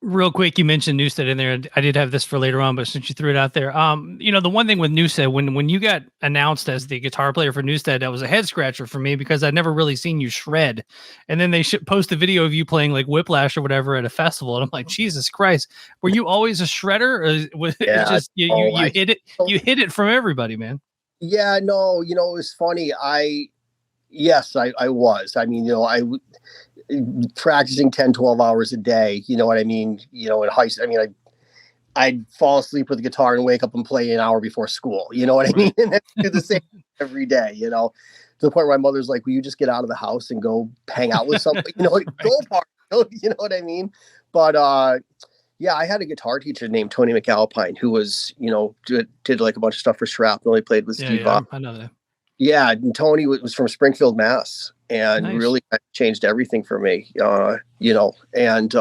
Real quick, you mentioned Newstead in there. I did have this for later on, but since you threw it out there, the one thing with Newstead, when you got announced as the guitar player for Newstead, that was a head scratcher for me because I'd never really seen you shred. And then they should post a video of you playing like Whiplash or whatever at a festival, and I'm like, Jesus Christ, were you always a shredder? Or was it Yeah. just you hit it? You hit it from everybody, man. Yeah, no, it was funny. Yes, I was. I mean, practicing 10, 12 hours a day, you know what I mean? In high school, I mean, I'd fall asleep with the guitar and wake up and play an hour before school. You know what I mean? And then do the same every day, to the point where my mother's like, will you just get out of the house and go hang out with somebody, Right. go party, you know what I mean? But, yeah, I had a guitar teacher named Tony McAlpine who was, did like a bunch of stuff for Shrapnel. He played with Steve Vai. I know that. Yeah, and Tony was from Springfield, Mass, and Nice. really changed everything for me. And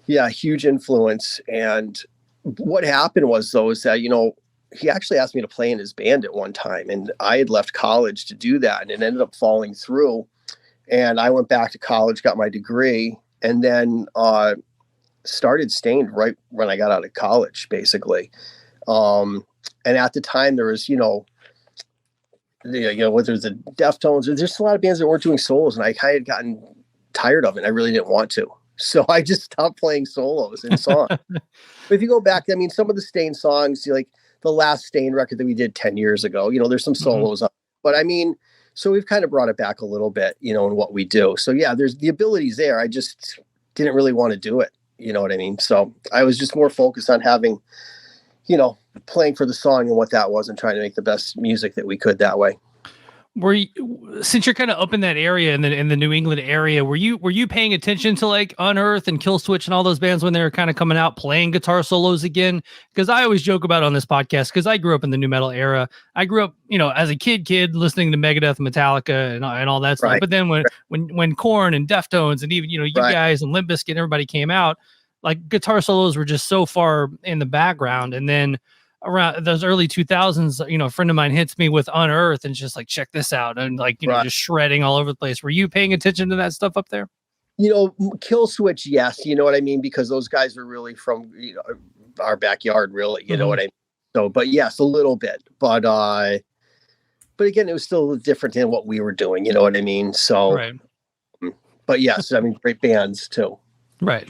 yeah, huge influence. And what happened was though is that he actually asked me to play in his band at one time, and I had left college to do that, and it ended up falling through. And I went back to college, got my degree, and then started Stained right when I got out of college, basically. And at the time, there was whether it's the Deftones, there's just a lot of bands that weren't doing solos, and I kind of gotten tired of it. I really didn't want to, so I just stopped playing solos and songs. But if you go back, I mean, some of the Stained songs, like the last Stained record that we did 10 years ago, there's some solos on, but I mean, so we've kind of brought it back a little bit, in what we do. So yeah, there's the abilities there. I just didn't really want to do it. You know what I mean? So I was just more focused on having, playing for the song and what that was, and trying to make the best music that we could that way. Since you're kind of up in that area in the New England area, were you paying attention to like Unearth and Killswitch and all those bands when they were kind of coming out playing guitar solos again? Because I always joke about on this podcast, because I grew up in the new metal era. I grew up, as a kid listening to Megadeth and Metallica and all that stuff. Right. But then when Korn and Deftones and even you guys and Limp Bizkit and everybody came out, like guitar solos were just so far in the background. And then around those early 2000s, a friend of mine hits me with Unearth and just like, check this out, and like just shredding all over the place. Were you paying attention to that stuff up there? Killswitch, yes, you know what I mean, because those guys are really from our backyard, really, you know what I mean. So, but yes, a little bit, but again, it was still different than what we were doing, you know what I mean. So, right. But yes, I mean, great bands too. Right.